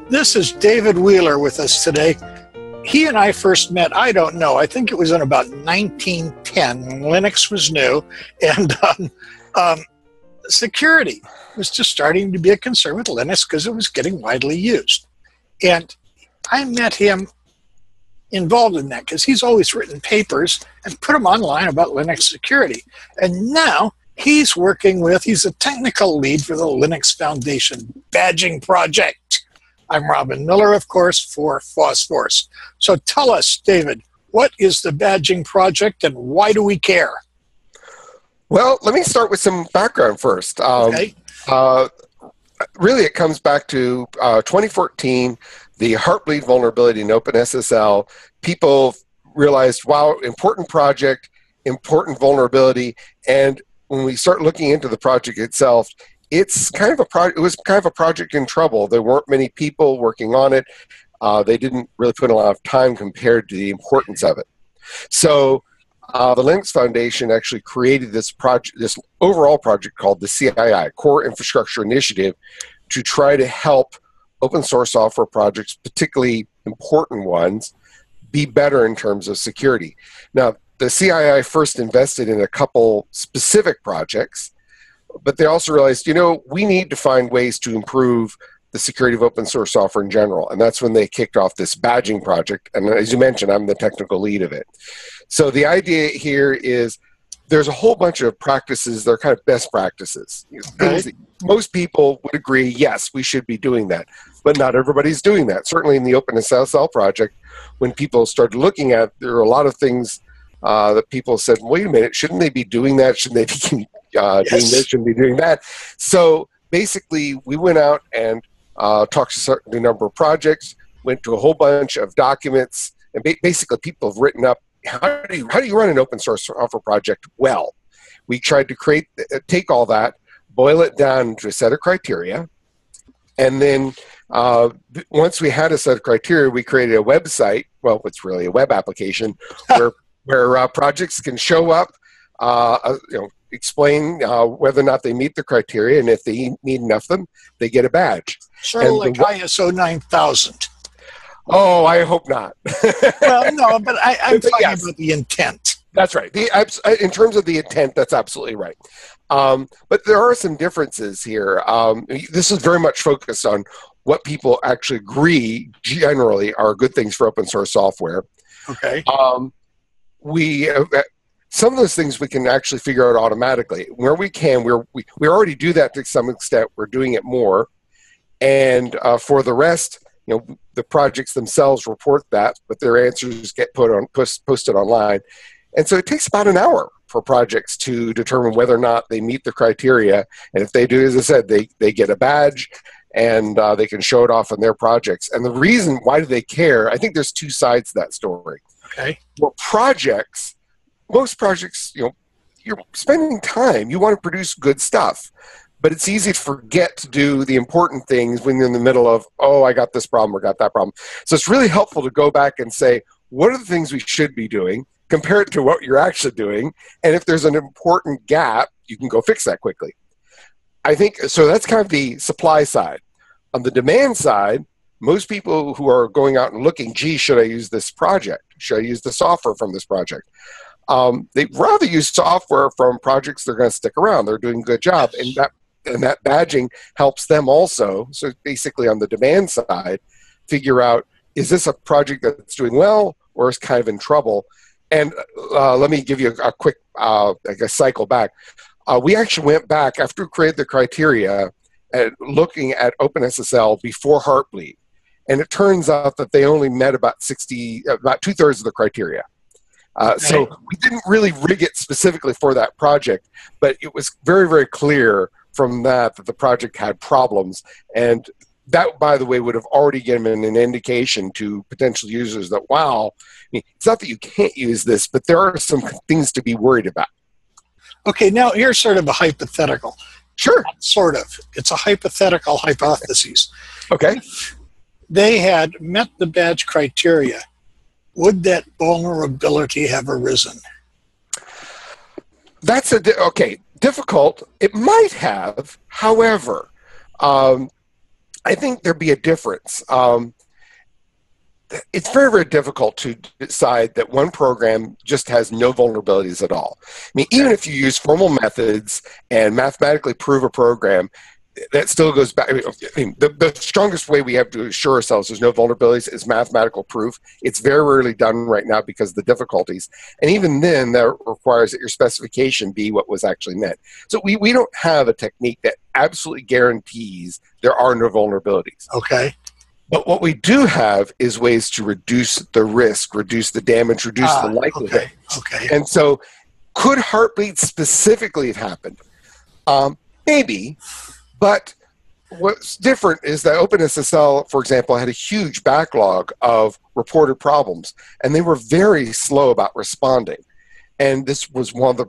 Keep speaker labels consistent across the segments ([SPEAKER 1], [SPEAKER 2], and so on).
[SPEAKER 1] This is David Wheeler with us today. He and I first met, I don't know, I think it was in about 1910 when Linux was new, and security was just starting to be a concern with Linux because it was getting widely used. And I met him involved in that because he's always written papers and put them online about Linux security. And now he's a technical lead for the Linux Foundation badging project. I'm Robin Miller, of course, for Phosphorus. So tell us, David, what is the badging project and why do we care?
[SPEAKER 2] Well, let me start with some background first.
[SPEAKER 1] Okay.
[SPEAKER 2] Really, it comes back to 2014, the Heartbleed vulnerability in OpenSSL. People realized, wow, important project, important vulnerability, and when we start looking into the project itself, it was kind of a project in trouble. There weren't many people working on it. They didn't really put a lot of time compared to the importance of it. So the Linux Foundation actually created this overall project called the CII, Core Infrastructure Initiative, to try to help open source software projects, particularly important ones, be better in terms of security. Now, the CII first invested in a couple specific projects, but they also realized, we need to find ways to improve the security of open source software in general. And that's when they kicked off this badging project. And as you mentioned, I'm the technical lead of it. So the idea here is there's a whole bunch of practices that are kind of best practices. Things that most people would agree, yes, we should be doing that. But not everybody's doing that. Certainly in the OpenSSL project, when people started looking at, there are a lot of things that people said, wait a minute, shouldn't they be doing that? Shouldn't they be doing this? Shouldn't be doing that? So basically, we went out and talked to a number of projects, went to a whole bunch of documents, and basically people have written up, how do you run an open source software project well? We tried to take all that, boil it down into a set of criteria, and then once we had a set of criteria, we created a website, well, it's really a web application, where projects can show up, explain whether or not they meet the criteria, and if they meet enough of them, they get a badge.
[SPEAKER 1] Sort of like ISO 9000.
[SPEAKER 2] Oh, I hope not.
[SPEAKER 1] Well, no, but I'm talking about the intent.
[SPEAKER 2] That's right. In terms of the intent, that's absolutely right. But there are some differences here. This is very much focused on what people actually agree generally are good things for open source software.
[SPEAKER 1] Okay.
[SPEAKER 2] Some of those things we can actually figure out automatically. Where we can, we already do that to some extent. We're doing it more. And for the rest, the projects themselves report that, but their answers get posted online. And so it takes about an hour for projects to determine whether or not they meet the criteria. And if they do, as I said, they get a badge and they can show it off on their projects. And the reason, why do they care? I think there's two sides to that story.
[SPEAKER 1] Okay.
[SPEAKER 2] Well, most projects, you're spending time. You want to produce good stuff. But it's easy to forget to do the important things when you're in the middle of, oh, I got this problem or got that problem. So it's really helpful to go back and say, what are the things we should be doing, compare it to what you're actually doing, and if there's an important gap, you can go fix that quickly. I think, so that's kind of the supply side. On the demand side, most people who are going out and looking, gee, should I use this project? Should I use the software from this project? They'd rather use software from projects that are going to stick around. They're doing a good job, and that badging helps them also. So basically on the demand side, figure out, is this a project that's doing well or is kind of in trouble? And let me give you a quick cycle back. We actually went back after we created the criteria at looking at OpenSSL before Heartbleed. And it turns out that they only met about 2/3 of the criteria. So we didn't really rig it specifically for that project, but it was very, very clear from that the project had problems. And that, by the way, would have already given an indication to potential users that, wow, it's not that you can't use this, but there are some things to be worried about.
[SPEAKER 1] Okay, now here's sort of a hypothetical.
[SPEAKER 2] Sure.
[SPEAKER 1] Sort of. It's a hypothetical hypothesis.
[SPEAKER 2] Okay.
[SPEAKER 1] If they had met the badge criteria, would that vulnerability have arisen?
[SPEAKER 2] That's difficult. It might have. However, I think there'd be a difference. It's very, very difficult to decide that one program just has no vulnerabilities at all. I mean, even if you use formal methods and mathematically prove a program, that still goes back. I mean, the strongest way we have to assure ourselves there's no vulnerabilities is mathematical proof. It's very rarely done right now because of the difficulties. And even then, that requires that your specification be what was actually meant. So we don't have a technique that absolutely guarantees there are no vulnerabilities.
[SPEAKER 1] Okay.
[SPEAKER 2] But what we do have is ways to reduce the risk, reduce the damage, reduce the likelihood.
[SPEAKER 1] Okay.
[SPEAKER 2] And so could Heartbleed specifically have happened? Maybe. But what's different is that OpenSSL, for example, had a huge backlog of reported problems, and they were very slow about responding. And this was one of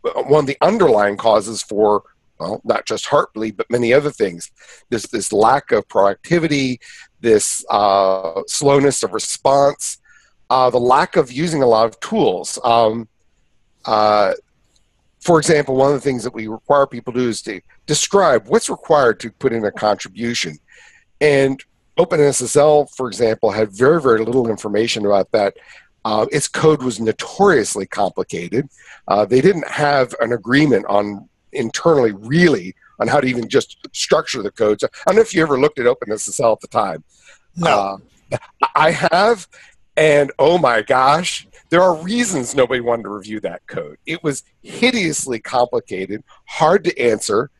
[SPEAKER 2] the underlying causes for, well, not just Heartbleed, but many other things. This lack of proactivity, this slowness of response, the lack of using a lot of tools. For example, one of the things that we require people to do is to describe what's required to put in a contribution. And OpenSSL, for example, had very, very little information about that. Its code was notoriously complicated. They didn't have an agreement on internally, really, on how to even just structure the code. So I don't know if you ever looked at OpenSSL at the time.
[SPEAKER 1] No.
[SPEAKER 2] I have, and oh my gosh, there are reasons nobody wanted to review that code. It was hideously complicated, hard to answer.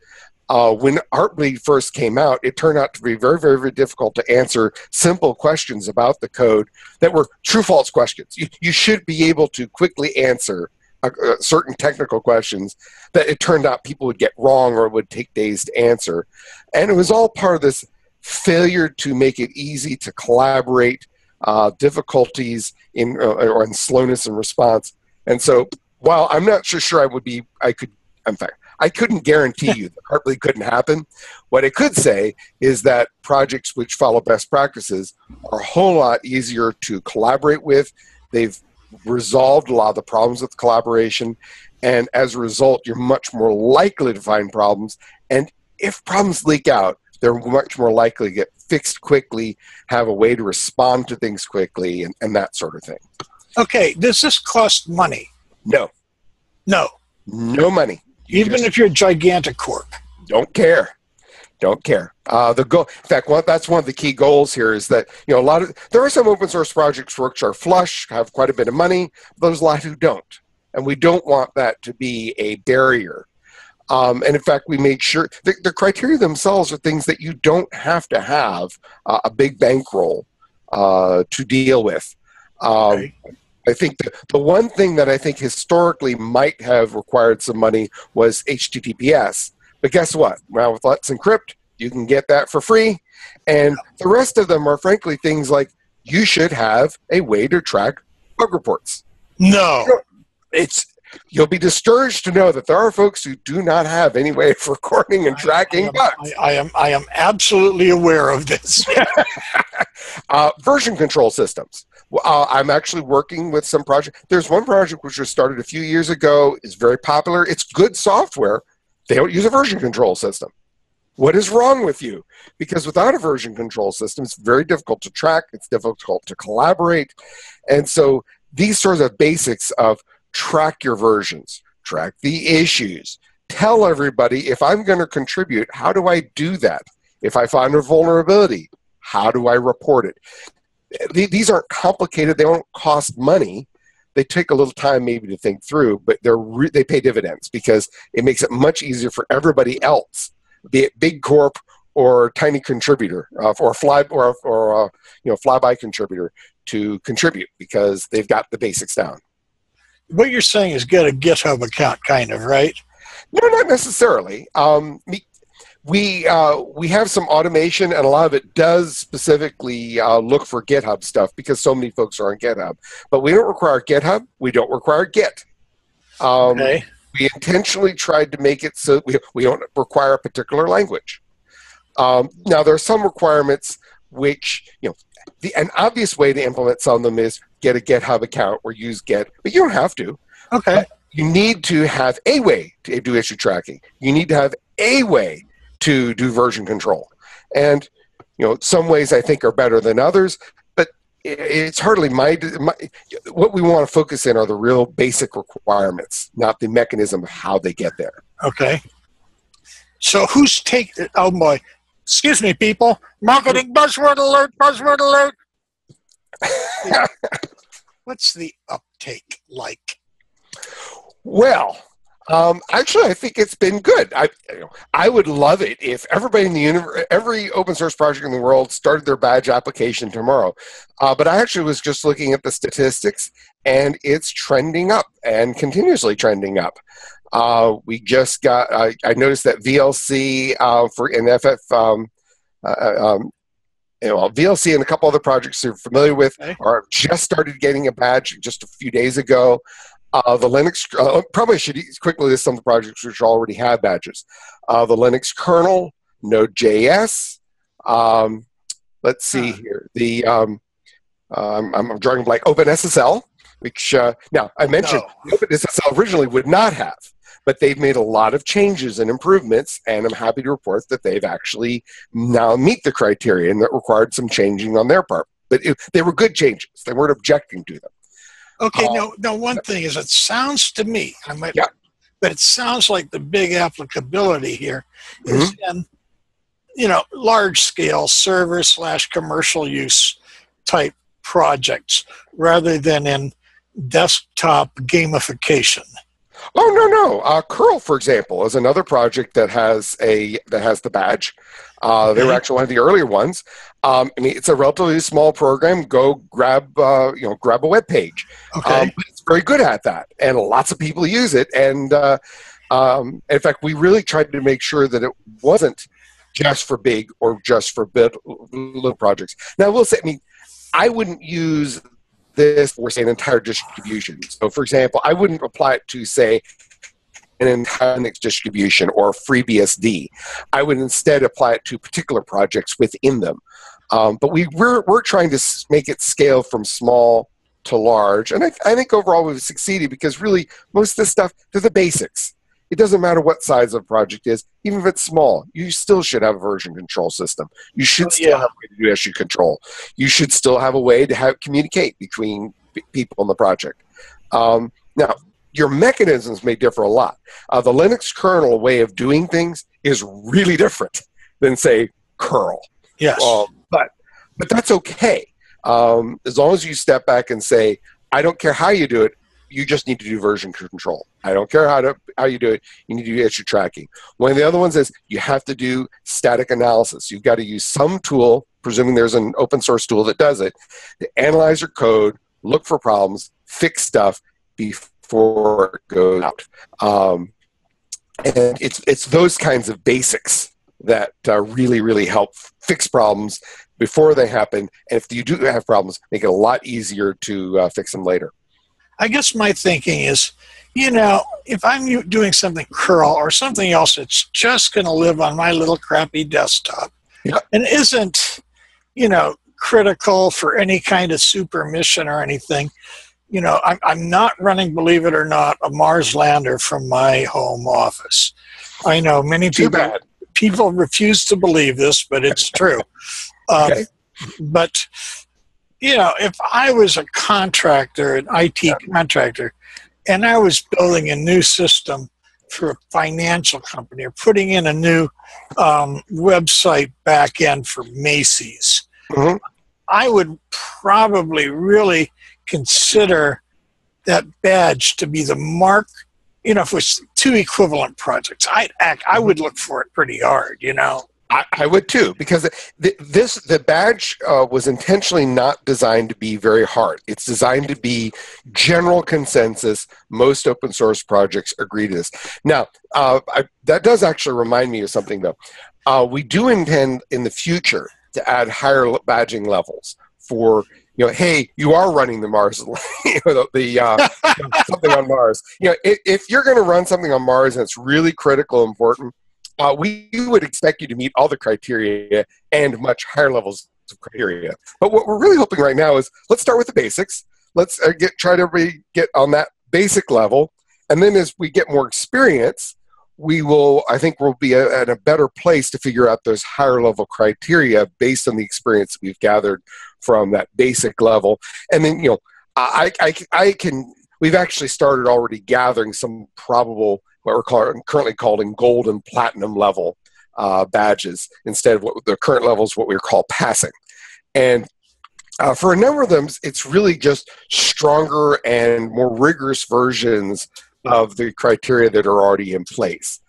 [SPEAKER 2] When Heartbleed first came out, it turned out to be very, very, very difficult to answer simple questions about the code that were true-false questions. You should be able to quickly answer certain technical questions that it turned out people would get wrong or would take days to answer. And it was all part of this failure to make it easy to collaborate, difficulties in slowness in response. And so while I'm not sure I couldn't guarantee you that Heartbleed couldn't happen. What I could say is that projects which follow best practices are a whole lot easier to collaborate with. They've resolved a lot of the problems with collaboration, and as a result, you're much more likely to find problems. And if problems leak out, they're much more likely to get fixed quickly, have a way to respond to things quickly, and that sort of thing.
[SPEAKER 1] Okay, does this cost money?
[SPEAKER 2] No.
[SPEAKER 1] No.
[SPEAKER 2] No money.
[SPEAKER 1] Even if you're a gigantic corp?
[SPEAKER 2] Don't care. Don't care. The goal, in fact, that's one of the key goals here is that, you know, there are some open source projects which are flush, have quite a bit of money, but there's a lot who don't. And we don't want that to be a barrier. And in fact, we made sure the criteria themselves are things that you don't have to have a big bankroll to deal with.
[SPEAKER 1] Okay.
[SPEAKER 2] I think the one thing that I think historically might have required some money was HTTPS. But guess what? Well, with Let's Encrypt, you can get that for free. And the rest of them are frankly things like you should have a way to track bug reports.
[SPEAKER 1] No.
[SPEAKER 2] You'll be discouraged to know that there are folks who do not have any way of recording and tracking bugs.
[SPEAKER 1] I am absolutely aware of this.
[SPEAKER 2] Version control systems. I'm actually working with some projects. There's one project which was started a few years ago. It's very popular. It's good software. They don't use a version control system. What is wrong with you? Because without a version control system, it's very difficult to track. It's difficult to collaborate. And so these sorts of basics of track your versions, track the issues, tell everybody if I'm going to contribute, how do I do that? If I find a vulnerability, how do I report it? These aren't complicated. They don't cost money. They take a little time maybe to think through, but they pay dividends because it makes it much easier for everybody else, be it big corp or tiny contributor or flyby contributor to contribute because they've got the basics down.
[SPEAKER 1] What you're saying is get a GitHub account, kind of, right?
[SPEAKER 2] No, not necessarily. We have some automation, and a lot of it does specifically look for GitHub stuff because so many folks are on GitHub. But we don't require GitHub. We don't require Git.
[SPEAKER 1] Okay.
[SPEAKER 2] We intentionally tried to make it so we don't require a particular language. Now, there are some requirements which, you know, an obvious way to implement some of them is get a GitHub account or use Git, but you don't have to.
[SPEAKER 1] Okay.
[SPEAKER 2] But you need to have a way to do issue tracking. You need to have a way to do version control. And some ways I think are better than others, but it's hardly what we want to focus in are the real basic requirements, not the mechanism of how they get there.
[SPEAKER 1] Okay. So who's taking, oh boy, excuse me, people, marketing buzzword alert, buzzword alert. What's the uptake like?
[SPEAKER 2] Well, actually, I think it's been good. I would love it if everybody in the universe, every open source project in the world started their badge application tomorrow. But I actually was just looking at the statistics, and it's trending up and continuously trending up. We just got, I noticed that VLC for NFF, VLC and a couple other projects you're familiar with are just started getting a badge just a few days ago. The Linux, probably should quickly list some of the projects which already have badges. The Linux kernel, Node.js. Let's see here. The I'm drawing a blank. OpenSSL, which now I mentioned OpenSSL originally would not have, but they've made a lot of changes and improvements, and I'm happy to report that they've actually now meet the criteria and that required some changing on their part. But they were good changes. They weren't objecting to them.
[SPEAKER 1] Okay, no. One thing is, it sounds to me, but it sounds like the big applicability here is in, large-scale server/commercial use type projects rather than in desktop gamification.
[SPEAKER 2] Oh no! Curl, for example, is another project that has the badge. They were actually one of the earlier ones. It's a relatively small program. Go grab a web page.
[SPEAKER 1] Okay.
[SPEAKER 2] But it's very good at that, and lots of people use it. And in fact, we really tried to make sure that it wasn't just for big or just for little projects. Now, I will say, I wouldn't use this for, say, an entire distribution. So, for example, I wouldn't apply it to, say, an entire Linux distribution or FreeBSD. I would instead apply it to particular projects within them. But we're trying to make it scale from small to large, and I think overall we've succeeded because really most of this stuff, they're the basics. It doesn't matter what size of the project is, even if it's small, you still should have a version control system. You should still have a way to do issue control. You should still have a way to communicate between people in the project. Now, your mechanisms may differ a lot. The Linux kernel way of doing things is really different than, say, curl.
[SPEAKER 1] Yes.
[SPEAKER 2] But that's okay. As long as you step back and say, I don't care how you do it, you just need to do version control. I don't care how you do it, you need to do issue tracking. One of the other ones is you have to do static analysis. You've got to use some tool, presuming there's an open source tool that does it, to analyze your code, look for problems, fix stuff before it goes out. And it's those kinds of basics that really, really help fix problems before they happen. And if you do have problems, make it a lot easier to fix them later.
[SPEAKER 1] I guess my thinking is, if I'm doing something curl or something else that's just going to live on my little crappy desktop and isn't, critical for any kind of super mission or anything, I'm not running, believe it or not, a Mars lander from my home office. I know many people refuse to believe this, but it's true.
[SPEAKER 2] Okay.
[SPEAKER 1] But if I was a contractor, an IT contractor, and I was building a new system for a financial company or putting in a new website back end for Macy's, I would probably really consider that badge to be the mark. If it was two equivalent projects, I would look for it pretty hard,
[SPEAKER 2] I would too, because the badge was intentionally not designed to be very hard. It's designed to be general consensus. Most open source projects agree to this. Now, that does actually remind me of something, though. We do intend in the future to add higher badging levels for, hey, you are running the Mars, something on Mars. If you're going to run something on Mars and it's really critical, important, we would expect you to meet all the criteria and much higher levels of criteria. But what we're really hoping right now is let's start with the basics. Let's try to get on that basic level. And then as we get more experience, I think we'll be at a better place to figure out those higher level criteria based on the experience we've gathered from that basic level. And then, we've actually started already gathering some probable, what we're currently calling gold and platinum level badges instead of what the current level is what we call passing. And for a number of them, it's really just stronger and more rigorous versions of the criteria that are already in place.